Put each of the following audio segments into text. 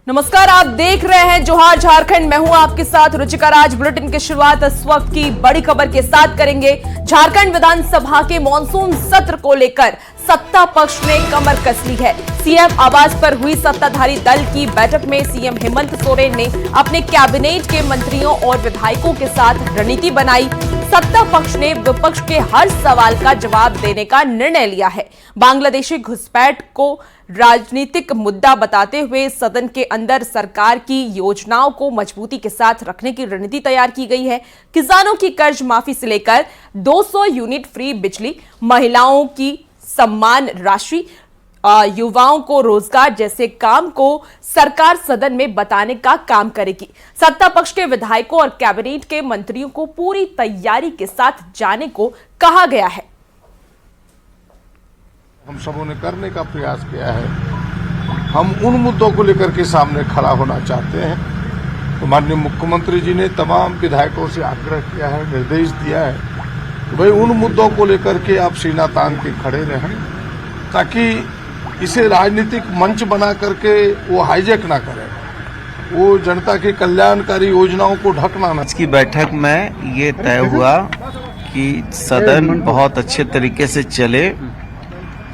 नमस्कार, आप देख रहे हैं जोहार झारखंड। मैं हूं आपके साथ रुचिका राज। बुलेटिन की शुरुआत इस वक्त की बड़ी खबर के साथ करेंगे। झारखंड विधानसभा के मॉनसून सत्र को लेकर सत्ता पक्ष ने कमर कस ली है। सीएम आवास पर हुई सत्ताधारी दल की बैठक में सीएम हेमंत सोरेन ने अपने कैबिनेट के मंत्रियों और विधायकों के साथ रणनीति बनाई। सत्ता पक्ष ने विपक्ष के हर सवाल का जवाब देने का निर्णय लिया है। बांग्लादेशी घुसपैठ को राजनीतिक मुद्दा बताते हुए सदन के अंदर सरकार की योजनाओं को मजबूती के साथ रखने की रणनीति तैयार की गई है। किसानों की कर्ज माफी से लेकर 200 यूनिट फ्री बिजली, महिलाओं की सम्मान राशि, युवाओं को रोजगार जैसे काम को सरकार सदन में बताने का काम करेगी। सत्ता पक्ष के विधायकों और कैबिनेट के मंत्रियों को पूरी तैयारी के साथ जाने को कहा गया है। हम सबों ने करने का प्रयास किया है। हम उन मुद्दों को लेकर के सामने खड़ा होना चाहते हैं। तो माननीय मुख्यमंत्री जी ने तमाम विधायकों से आग्रह किया है, निर्देश दिया है कि भाई उन मुद्दों को लेकर के आप सीना तान के खड़े रहें, ताकि इसे राजनीतिक मंच बना करके वो हाईजैक ना करें, वो जनता की कल्याणकारी योजनाओं को ढकना ना। आज की बैठक में ये तय हुआ कि सदन बहुत अच्छे तरीके से चले,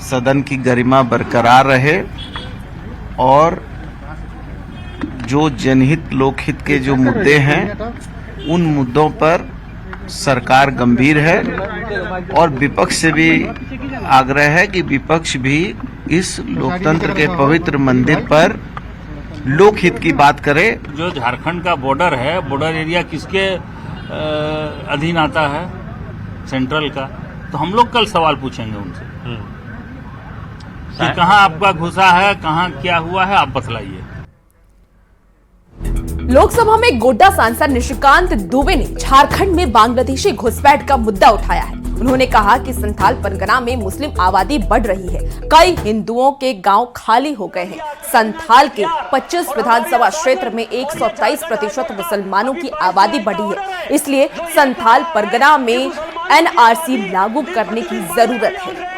सदन की गरिमा बरकरार रहे और जो जनहित लोकहित के जो मुद्दे हैं उन मुद्दों पर सरकार गंभीर है और विपक्ष से भी आग्रह है कि विपक्ष भी इस लोकतंत्र के पवित्र मंदिर पर लोकहित की बात करे। जो झारखंड का बॉर्डर है, बॉर्डर एरिया किसके अधीन आता है? सेंट्रल का। तो हम लोग कल सवाल पूछेंगे उनसे कि कहाँ आपका घुसा है, कहाँ क्या हुआ है, आप बतलाइए। लोकसभा में गोड्डा सांसद निशिकांत दुबे ने झारखंड में बांग्लादेशी घुसपैठ का मुद्दा उठाया है। उन्होंने कहा कि संथाल परगना में मुस्लिम आबादी बढ़ रही है, कई हिंदुओं के गांव खाली हो गए हैं। संथाल के 25 विधानसभा क्षेत्र में 123% मुसलमानों की आबादी बढ़ी है, इसलिए संथाल परगना में एनआरसी लागू करने की जरूरत है।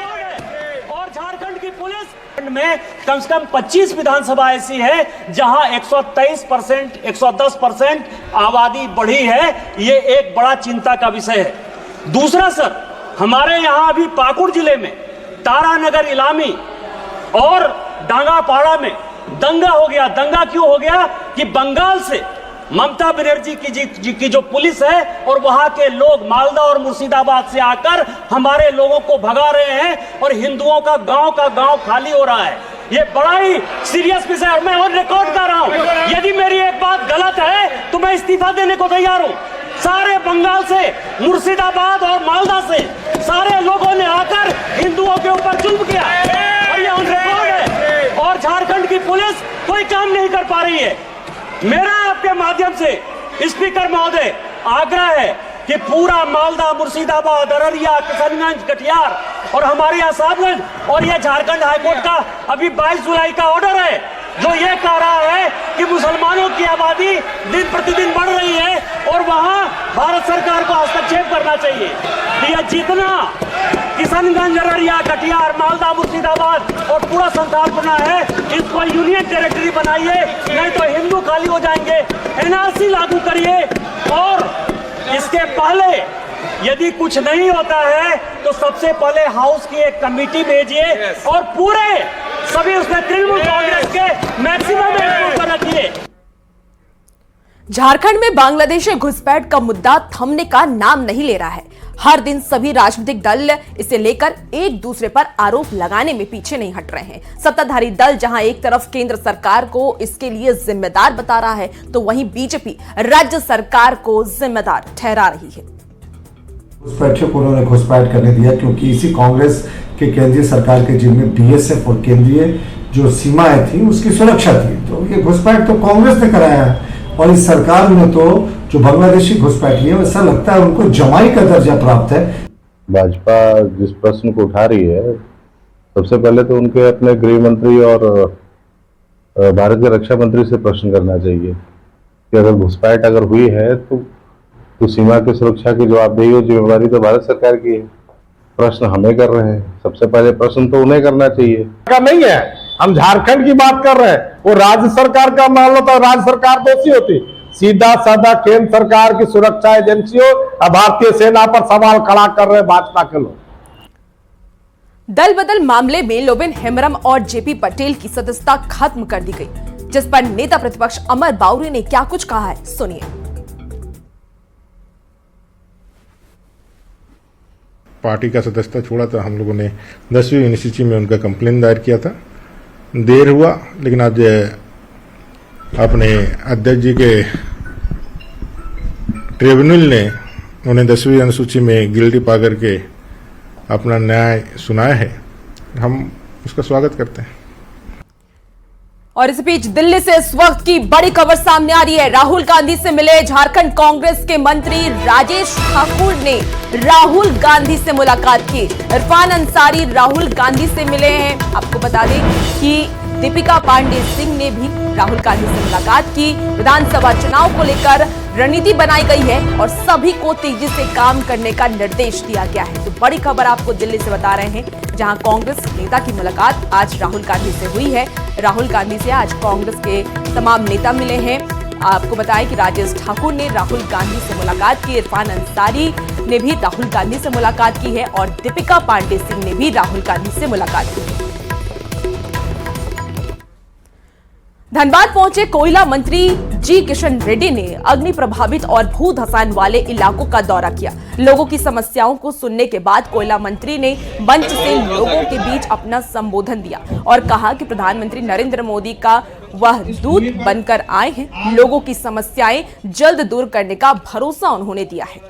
में कम से कम 25 विधानसभा ऐसी है जहां 123%, 110% आबादी बढ़ी है। ये एक बड़ा चिंता का विषय है। दूसरा सर, हमारे यहां अभी पाकुड़ जिले में तारानगर इलामी और डांगापाड़ा में दंगा हो गया। दंगा क्यों हो गया कि बंगाल से ममता बनर्जी की जो पुलिस है और वहां के लोग मालदा और मुर्शिदाबाद से आकर हमारे लोगों को भगा रहे हैं और हिंदुओं का गांव खाली हो रहा है। ये बड़ा ही सीरियस विषय है। मैं और रिकॉर्ड कर रहा हूं, यदि मेरी एक बात गलत है तो मैं इस्तीफा देने को तैयार हूं। सारे बंगाल से, मुर्शिदाबाद और मालदा से सारे लोगों ने आकर हिंदुओं के ऊपर जुल्म किया और ये ऑन रिकॉर्ड है और झारखंड की पुलिस कोई काम नहीं कर पा रही है। मेरा आपके माध्यम से स्पीकर महोदय आग्रह है कि पूरा मालदा, मुर्शिदाबाद, अररिया, किशनगंज, कटिहार और हमारे यहाँ साहबगंज और ये झारखंड हाईकोर्ट का अभी 22 जुलाई का ऑर्डर है जो ये कह रहा है कि मुसलमानों की आबादी दिन प्रतिदिन बढ़ रही है और वहाँ भारत सरकार को हस्तक्षेप करना चाहिए। यह जितना किशनगंज, अररिया, कटिहार, मालदा, मुर्शिदाबाद और पूरा संथाल बना है, इसको यूनियन टेरिटरी बनाइए, नहीं तो हिंदू खाली हो जाएंगे। एनआरसी लागू करिए और इसके पहले यदि कुछ नहीं होता है तो सबसे पहले हाउस की एक कमेटी भेजिए और पूरे सभी उसमें तृणमूल कांग्रेस के मैक्सिमम पर रखिए। झारखंड में बांग्लादेशी घुसपैठ का मुद्दा थमने का नाम नहीं ले रहा है। हर दिन सभी राजनीतिक दल इसे लेकर एक दूसरे पर आरोप लगाने में पीछे नहीं हट रहे हैं। सत्ताधारी दल जहां एक तरफ केंद्र सरकार को इसके लिए जिम्मेदार बता रहा है, तो वहीं बीजेपी राज्य सरकार को जिम्मेदार ठहरा रही है। घुसपैठियों को उन्होंने घुसपैठ करने दिया क्योंकि इसी कांग्रेस के केंद्रीय सरकार के जिम्मे बीएसएफ और केंद्रीय जो सीमाएं थी उसकी सुरक्षा थी। तो ये घुसपैठ तो कांग्रेस ने कराया है और इस सरकार में तो जो बांग्लादेशी घुसपैठी है ऐसा लगता है उनको जमाई का दर्जा प्राप्त है। भाजपा जिस प्रश्न को उठा रही है, सबसे पहले तो उनके अपने गृह मंत्री और भारत के रक्षा मंत्री से प्रश्न करना चाहिए कि अगर घुसपैठ अगर हुई है तो सीमा की सुरक्षा की जवाबदेही और जिम्मेवारी तो भारत सरकार की है। प्रश्न हमें कर रहे हैं, सबसे पहले प्रश्न तो उन्हें करना चाहिए। नहीं है हम झारखंड की बात कर रहे हैं। वो राज्य सरकार का मान लो तो राज्य सरकार दोषी होती। सीधा साधा केंद्र सरकार की सुरक्षा एजेंसियों और भारतीय सेना पर सवाल खड़ा कर रहे भाजपा के लोग। दल बदल मामले में लोबिन हेम्ब्रम और जेपी पटेल की सदस्यता खत्म कर दी गई, जिस पर नेता प्रतिपक्ष अमर बावरी ने क्या कुछ कहा है, सुनिए। पार्टी का सदस्यता छोड़ा था। हम लोगों ने 10वीं यूनिवर्सिटी में उनका कंप्लेन दायर किया था। देर हुआ, लेकिन आज अपने अध्यक्ष जी के ट्रिब्यूनल ने उन्हें 10वीं अनुसूची में गिल्टी पा करके अपना न्याय सुनाया है। हम उसका स्वागत करते हैं। और इस बीच दिल्ली से इस वक्त की बड़ी खबर सामने आ रही है। राहुल गांधी से मिले झारखंड कांग्रेस के मंत्री राजेश ठाकुर ने राहुल गांधी से मुलाकात की। इरफान अंसारी राहुल गांधी से मिले हैं। आपको बता दें कि दीपिका पांडे सिंह ने भी राहुल गांधी से मुलाकात की। विधानसभा चुनाव को लेकर रणनीति बनाई गई है और सभी को तेजी से काम करने का निर्देश दिया गया है। तो बड़ी खबर आपको दिल्ली से बता रहे हैं, जहां कांग्रेस नेता की मुलाकात आज राहुल गांधी से हुई है। राहुल गांधी से आज कांग्रेस के तमाम नेता मिले हैं। आपको बताएं कि राजेश ठाकुर ने राहुल गांधी से मुलाकात की, इरफान अंसारी ने भी राहुल गांधी से मुलाकात की है और दीपिका पांडे सिंह ने भी राहुल गांधी से मुलाकात की है। धनबाद पहुंचे कोयला मंत्री जी किशन रेड्डी ने अग्नि प्रभावित और भू धसान वाले इलाकों का दौरा किया। लोगों की समस्याओं को सुनने के बाद कोयला मंत्री ने मंच से लोगों के बीच अपना संबोधन दिया और कहा कि प्रधानमंत्री नरेंद्र मोदी का वह दूत बनकर आए हैं। लोगों की समस्याएं जल्द दूर करने का भरोसा उन्होंने दिया है।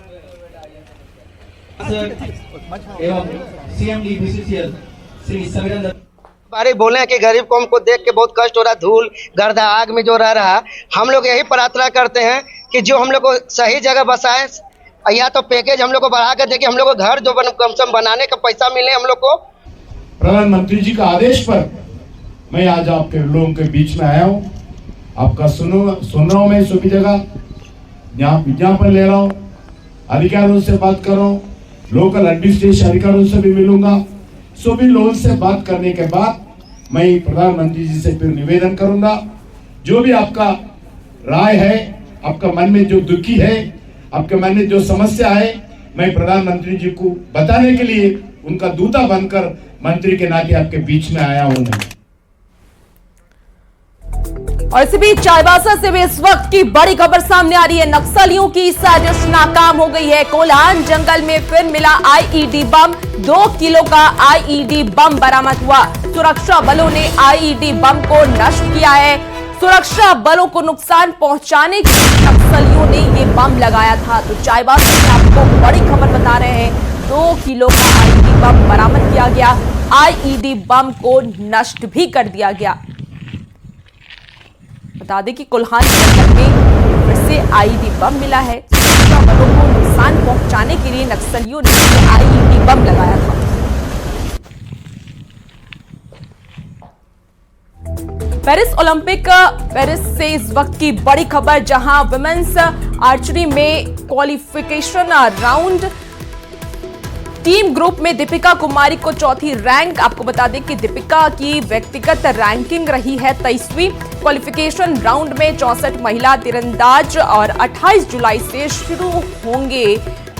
बारे बोले कि गरीब कौम को देख के बहुत कष्ट हो रहा है, धूल गर्दा आग में जो रह रहा है। हम लोग यही प्रार्थना करते हैं कि जो हम लोग को सही जगह बसाए, या तो पैकेज हम लोग को बढ़ा कर दे कि हम लोग को घर जो कम से कम बनाने का पैसा मिले हम लोग को। प्रधानमंत्री जी का आदेश पर मैं आज आपके लोगों के बीच में आया हूँ। आपका सुन रहा हूँ, मैं सभी जगह यहाँ विज्ञापन ले रहा हूँ, अधिकारियों से बात कर रहा हूँ, लोकल एडमिनिस्ट्रेशन अधिकारियों से भी मिलूंगा। सभी लोगों से बात करने के बाद मैं प्रधानमंत्री जी से फिर निवेदन करूंगा, जो भी आपका राय है, आपका मन में जो दुखी है, आपके मन में जो समस्या है, मैं प्रधानमंत्री जी को बताने के लिए उनका दूता बनकर मंत्री के नाते आपके बीच में आया हूं मैं। और इसी बीच चाईबासा से भी इस वक्त की बड़ी खबर सामने आ रही है। नक्सलियों की साजिश नाकाम हो गई है। कोल्हान जंगल में फिर मिला आईईडी बम। 2 किलो का आईईडी बम बरामद हुआ। सुरक्षा बलों ने आईईडी बम को नष्ट किया है। सुरक्षा बलों को नुकसान पहुंचाने के लिए नक्सलियों ने ये बम लगाया था। तो चाईबासा से आपको बड़ी खबर बता रहे हैं, 2 किलो का आईईडी बम बरामद किया गया। आईईडी बम को नष्ट भी कर दिया गया। बता दें कि कोल्हान जंगल में फिर से आईईडी बम मिला है। सुरक्षा बलों को नुकसान पहुंचाने के लिए नक्सलियों ने आईईडी बम लगाया था। पेरिस से इस वक्त की बड़ी खबर, जहां वुमेन्स आर्चरी में क्वालिफिकेशन राउंड टीम ग्रुप में दीपिका कुमारी को 4थी रैंक। आपको बता दें कि दीपिका की व्यक्तिगत रैंकिंग रही है 23वीं। क्वालिफिकेशन राउंड में 64 महिला तीरंदाज और 28 जुलाई से शुरू होंगे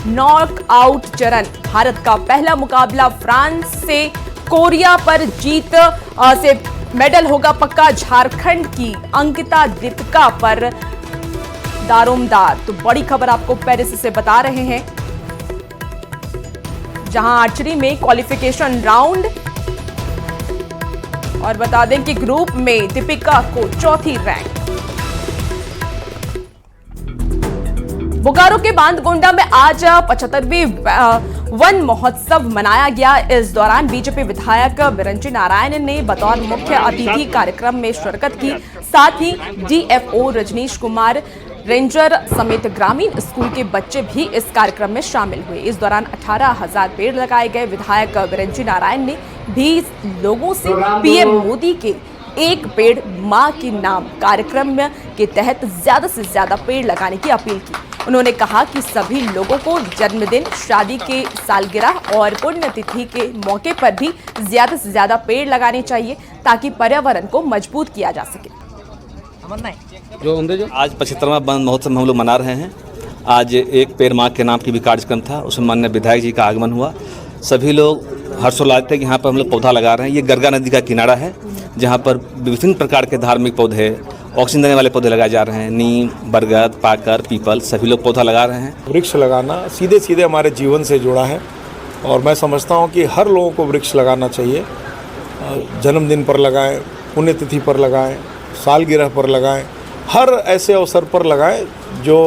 नॉकआउट चरण। भारत का पहला मुकाबला फ्रांस से कोरिया पर जीत से मेडल होगा पक्का। झारखंड की अंकिता दीपिका पर दारोमदार। तो बड़ी खबर आपको पेरिस से बता रहे हैं, जहां आर्चरी में क्वालिफिकेशन राउंड। और बता दें कि ग्रुप में दीपिका को 4थी रैंक। बोकारो के बांधगोंडा में आज 75वीं वन महोत्सव मनाया गया। इस दौरान बीजेपी विधायक बिरंची नारायण ने बतौर मुख्य अतिथि कार्यक्रम में शिरकत की। साथ ही डीएफओ रजनीश कुमार, रेंजर समेत ग्रामीण स्कूल के बच्चे भी इस कार्यक्रम में शामिल हुए। इस दौरान 18,000 पेड़ लगाए गए। विधायक बिरंची नारायण ने भी लोगों से पीएम मोदी के एक पेड़ मां के नाम कार्यक्रम के तहत ज्यादा से ज्यादा पेड़ लगाने की अपील की। उन्होंने कहा कि सभी लोगों को जन्मदिन, शादी के सालगिरह और पुण्यतिथि के मौके पर भी ज्यादा से ज्यादा पेड़ लगाने चाहिए ताकि पर्यावरण को मजबूत किया जा सके। आज 75वां वन महोत्सव हम लोग मना रहे हैं। आज एक पेड़ माँ के नाम की भी कार्यक्रम था, उसमें माननीय विधायक जी का आगमन हुआ। सभी लोग हर्षोल्लास थे कि यहाँ पर हम लोग पौधा लगा रहे हैं। ये गरगा नदी का किनारा है जहाँ पर विभिन्न प्रकार के धार्मिक पौधे, ऑक्सीजन देने वाले पौधे लगाए जा रहे हैं। नीम, बरगद, पाकर, पीपल, सभी लोग पौधा लगा रहे हैं। वृक्ष लगाना सीधे सीधे हमारे जीवन से जुड़ा है और मैं समझता हूँ कि हर लोगों को वृक्ष लगाना चाहिए। जन्मदिन पर लगाएं, पुण्यतिथि पर लगाएं, सालगिरह पर लगाएं, हर ऐसे अवसर पर लगाएं जो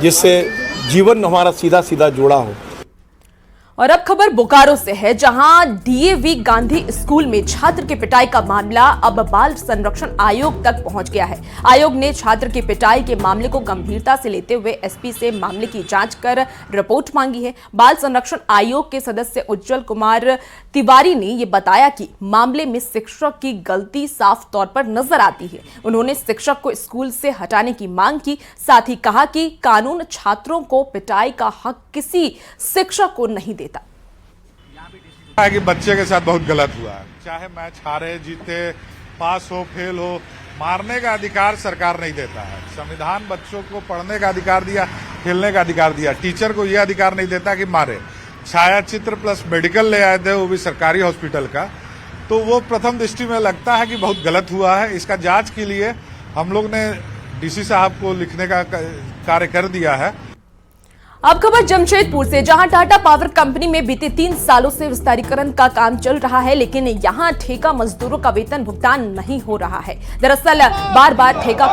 जिससे जीवन हमारा सीधा सीधा जुड़ा हो। और अब खबर बोकारो से है, जहां डीएवी गांधी स्कूल में छात्र की पिटाई का मामला अब बाल संरक्षण आयोग तक पहुंच गया है। आयोग ने छात्र की पिटाई के मामले को गंभीरता से लेते हुए एसपी से मामले की जांच कर रिपोर्ट मांगी है। बाल संरक्षण आयोग के सदस्य उज्जवल कुमार तिवारी ने यह बताया कि मामले में शिक्षक की गलती साफ तौर पर नजर आती है। उन्होंने शिक्षक को स्कूल से हटाने की मांग की, साथ ही कहा कि कानून छात्रों को पिटाई का हक किसी शिक्षक को नहीं देता। है कि बच्चे के साथ बहुत गलत हुआ है। चाहे मैच हारे जीते, पास हो फेल हो, मारने का अधिकार सरकार नहीं देता है। संविधान बच्चों को पढ़ने का अधिकार दिया, खेलने का अधिकार दिया, टीचर को यह अधिकार नहीं देता कि मारे। छायाचित्र प्लस मेडिकल ले आए थे, वो भी सरकारी हॉस्पिटल का, तो वो प्रथम दृष्टि में लगता है कि बहुत गलत हुआ है। इसका जांच के लिए हम लोग ने डीसी साहब को लिखने का कार्य कर दिया है। अब खबर जमशेदपुर से, जहां टाटा पावर कंपनी में बीते 3 सालों से विस्तारीकरण का काम चल रहा है, लेकिन यहां ठेका मजदूरों का वेतन भुगतान नहीं हो रहा है। दरअसल बार बार ठेका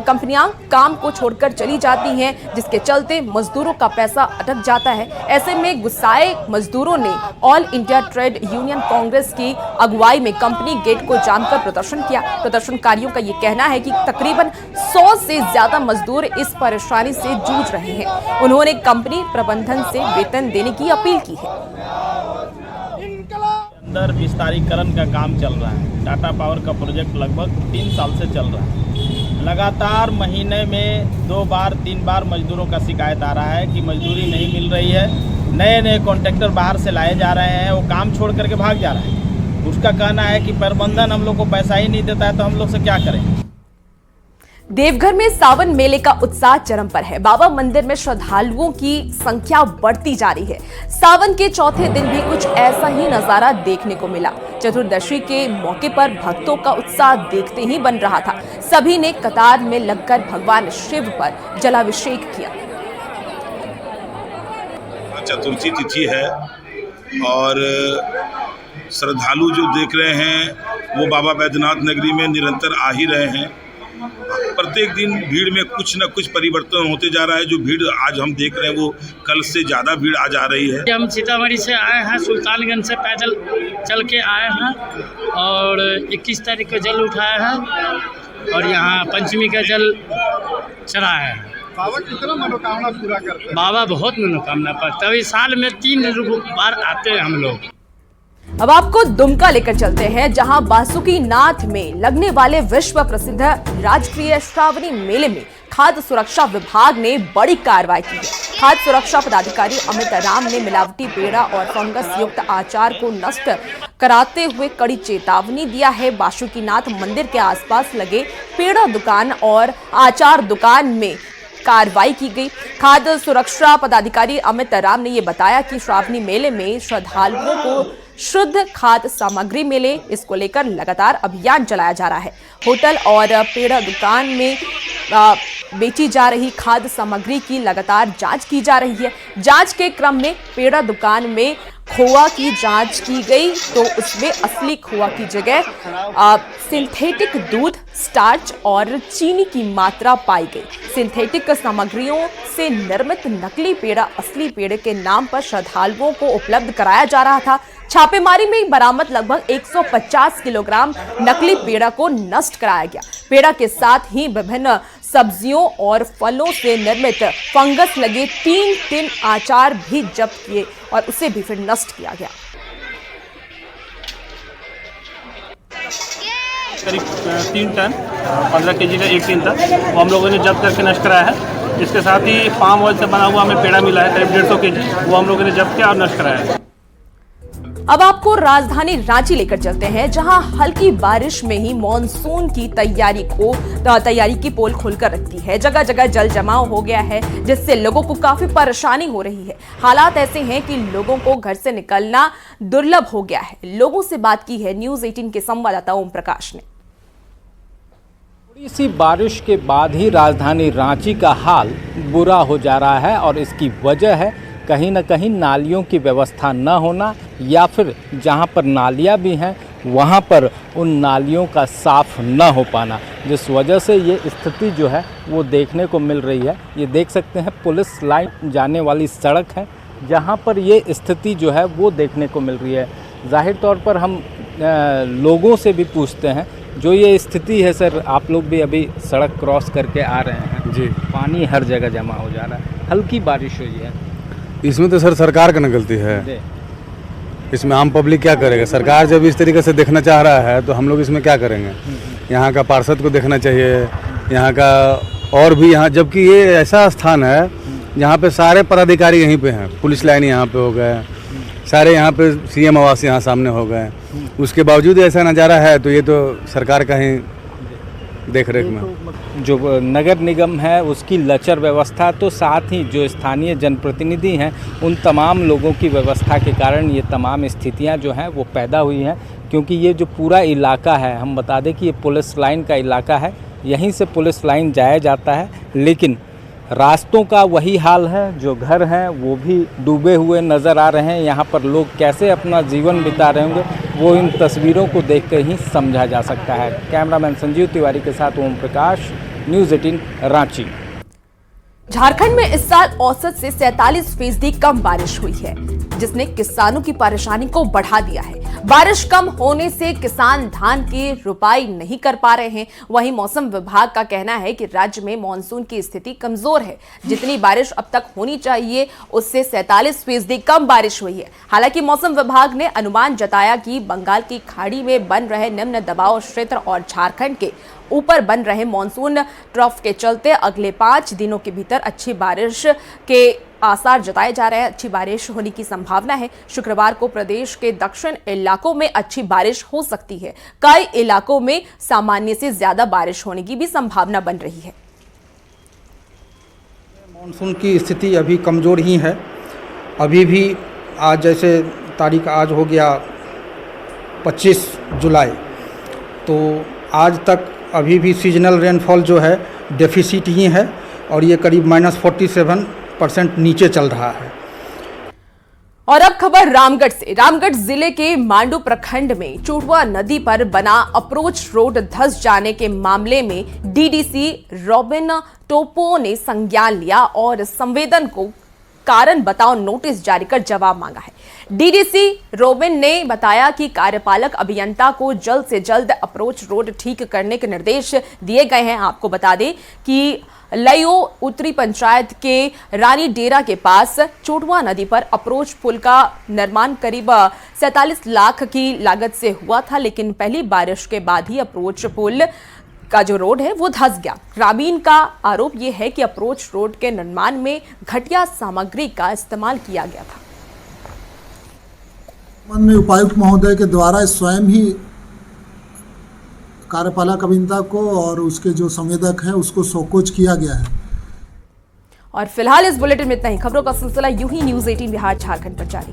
कंपनियां काम को छोड़कर चली जाती हैं, जिसके चलते मजदूरों का पैसा अटक जाता है। ऐसे में गुस्साए मजदूरों ने all India trade union Congress की अगुवाई में कंपनी गेट को जाम कर प्रदर्शन किया। प्रदर्शनकारियों का यह कहना है कि तकरीबन 100 से ज्यादा मजदूर इस परेशानी से जूझ रहे हैं। उन्होंने कंपनी प्रबंधन से वेतन देने की अपील की है। अंदर विस्तारीकरण का काम चल रहा है। टाटा पावर का प्रोजेक्ट लगभग 3 साल से चल रहा है। लगातार महीने में 2 बार 3 बार मजदूरों का शिकायत आ रहा है कि मजदूरी नहीं मिल रही है। नए नए कॉन्ट्रैक्टर बाहर से लाए जा रहे हैं, वो काम छोड़ करके भाग जा रहे हैं। उसका कहना है कि प्रबंधन हम लोग को पैसा ही नहीं देता है, तो हम लोग से क्या करें। देवघर में सावन मेले का उत्साह चरम पर है। बाबा मंदिर में श्रद्धालुओं की संख्या बढ़ती जा रही है। सावन के चौथे दिन भी कुछ ऐसा ही नजारा देखने को मिला। चतुर्दशी के मौके पर भक्तों का उत्साह देखते ही बन रहा था। सभी ने कतार में लगकर भगवान शिव पर जलाभिषेक किया। चतुर्थी तिथि है और श्रद्धालु जो देख रहे हैं वो बाबा बैद्यनाथ नगरी में निरंतर आ ही रहे हैं। प्रत्येक दिन भीड़ में कुछ न कुछ परिवर्तन होते जा रहा है। जो भीड़ आज हम देख रहे हैं वो कल से ज़्यादा भीड़ आज आ रही है। हम सीतामढ़ी से आए हैं, सुल्तानगंज से पैदल चल के आए हैं और 21 तारीख को जल उठाए हैं और यहाँ पंचमी का जल चढ़ाया है। बाबा कितना मनोकामना पूरा करते हैं? बाबा बहुत मनोकामना पर, तभी साल में 3 बार आते हैं हम लोग। अब आपको दुमका लेकर चलते हैं, जहां बासुकीनाथ में लगने वाले विश्व प्रसिद्ध राजकीय श्रावणी मेले में खाद्य सुरक्षा विभाग ने बड़ी कार्रवाई की है। खाद्य सुरक्षा पदाधिकारी अमित राम ने मिलावटी पेड़ा और फंगस युक्त आचार को नष्ट कराते हुए कड़ी चेतावनी दिया है। बासुकीनाथ मंदिर के आसपास लगे पेड़ा दुकान और आचार दुकान में कार्रवाई की गई। खाद्य सुरक्षा पदाधिकारी अमित राम ने यह बताया कि श्रावणी मेले में श्रद्धालुओं को शुद्ध खाद्य सामग्री मिले, इसको लेकर लगातार अभियान चलाया जा रहा है। होटल और पेड़ा दुकान में बेची जा रही खाद्य सामग्री की लगातार जांच की जा रही है। जांच के क्रम में पेड़ा दुकान में खोआ की जांच की गई तो उसमें असली खोआ की जगह सिंथेटिक दूध, स्टार्च और चीनी की मात्रा पाई गई। सिंथेटिक सामग्रियों से निर्मित नकली पेड़ा असली पेड़े के नाम पर श्रद्धालुओं को उपलब्ध कराया जा रहा था। छापेमारी में बरामद लगभग 150 किलोग्राम नकली पेड़ा को नष्ट कराया गया। पेड़ा के साथ ही विभिन्न सब्जियों और फलों से निर्मित फंगस लगे 3 टिन आचार भी जब्त किए और उसे भी फिर नष्ट किया गया। करीब 3 टन 15 kg का 1 टीन था, वो हम लोगों ने जब्त करके नष्ट कराया है। इसके साथ ही पाम ऑयल से बना हुआ हमें पेड़ा मिला है करीब 150 kg, वो हम लोगों ने जब्त किया और नष्ट कराया है। अब आपको राजधानी रांची लेकर चलते हैं, जहां हल्की बारिश में ही मॉनसून की तैयारी की पोल खोलकर रखती है। जगह जगह जल जमाव हो गया है, जिससे लोगों को काफी परेशानी हो रही है। हालात ऐसे हैं कि लोगों को घर से निकलना दुर्लभ हो गया है। लोगों से बात की है न्यूज 18 के संवाददाता ओम प्रकाश ने। थोड़ी सी बारिश के बाद ही राजधानी रांची का हाल बुरा हो जा रहा है और इसकी वजह है कहीं न कहीं नालियों की व्यवस्था न होना, या फिर जहां पर नालियां भी हैं वहां पर उन नालियों का साफ न हो पाना, जिस वजह से ये स्थिति जो है वो देखने को मिल रही है। ये देख सकते हैं पुलिस लाइन जाने वाली सड़क है, जहां पर ये स्थिति जो है वो देखने को मिल रही है। जाहिर तौर पर हम लोगों से भी पूछते हैं, जो ये स्थिति है सर, आप लोग भी अभी सड़क क्रॉस करके आ रहे हैं जी, पानी हर जगह जमा हो जा रहा है, हल्की बारिश हुई है, इसमें तो सर सरकार का न गलती है, इसमें आम पब्लिक क्या करेगा? सरकार जब इस तरीके से देखना चाह रहा है तो हम लोग इसमें क्या करेंगे? यहाँ का पार्षद को देखना चाहिए, यहाँ का और भी, यहाँ जबकि ये ऐसा स्थान है जहाँ पे सारे पदाधिकारी यहीं पे हैं, पुलिस लाइन यहाँ पे हो गए, सारे यहाँ पे सीएम आवास यहाँ सामने हो गए, उसके बावजूद ऐसा नज़ारा है, तो ये तो सरकार का ही देख रेख में। जो नगर निगम है उसकी लचर व्यवस्था, तो साथ ही जो स्थानीय जनप्रतिनिधि हैं उन तमाम लोगों की व्यवस्था के कारण ये तमाम स्थितियां जो हैं वो पैदा हुई हैं। क्योंकि ये जो पूरा इलाका है, हम बता दें कि ये पुलिस लाइन का इलाका है, यहीं से पुलिस लाइन जाया जाता है, लेकिन रास्तों का वही हाल है, जो घर हैं वो भी डूबे हुए नज़र आ रहे हैं। यहाँ पर लोग कैसे अपना जीवन बिता रहे होंगे वो इन तस्वीरों को देखकर ही समझा जा सकता है। कैमरामैन संजीव तिवारी के साथ ओम प्रकाश, न्यूज़ 18 रांची। झारखंड में इस साल औसत से 47% कम बारिश हुई है, जिसने किसानों की परेशानी को बढ़ा दिया है। बारिश कम होने से किसान धान की रुपाई नहीं कर पा रहे हैं। वहीं मौसम विभाग का कहना है कि राज्य में मानसून की स्थिति कमजोर है। जितनी बारिश अब तक होनी चाहिए उससे 47% कम बारिश हुई है। हालांकि मौसम विभाग ने अनुमान जताया कि बंगाल की खाड़ी में बन रहे निम्न दबाव क्षेत्र और झारखंड के ऊपर बन रहे मानसून ट्रफ के चलते अगले 5 दिनों के भीतर अच्छी बारिश के आसार जताए जा रहे हैं। अच्छी बारिश होने की संभावना है। शुक्रवार को प्रदेश के दक्षिण इलाकों में अच्छी बारिश हो सकती है। कई इलाकों में सामान्य से ज्यादा बारिश होने की भी संभावना बन रही है। मानसून की स्थिति अभी कमज़ोर ही है। अभी भी आज जैसे तारीख आज हो गया 25 जुलाई, तो आज तक अभी भी सीजनल रेनफॉल जो है डेफिसिट ही है और ये करीब -47% नीचे चल रहा है। और अब खबर रामगढ़ से। रामगढ़ जिले के मांडू प्रखंड में चोटवा नदी पर बना अप्रोच रोड धंस जाने के मामले में डीडीसी रॉबिन टोपो ने संज्ञान लिया और संवेदन को कारण बताओ नोटिस जारी कर जवाब मांगा है। डीडीसी रोबिन ने बताया कि कार्यपालक अभियंता को जल्द से जल्द अप्रोच रोड ठीक करने के निर्देश दिए गए हैं। आपको बता दें कि लयो उत्तरी पंचायत के रानी डेरा के पास चोटवा नदी पर अप्रोच पुल का निर्माण करीब 47 लाख की लागत से हुआ था, लेकिन पहली बारिश के बाद ही अप्रोच पुल का जो रोड है वो धंस गया। ग्रामीण का आरोप यह है कि अप्रोच रोड के निर्माण में घटिया सामग्री का इस्तेमाल किया गया था। में उपायुक्त महोदय के द्वारा स्वयं ही कार्यपालक अभियंता को और उसके जो संवेदक हैं उसको शोकोज किया गया है। और फिलहाल इस बुलेटिन में इतना ही। खबरों का सिलसिला यूं ही न्यूज़ 18 बिहार झारखंड पर जारी।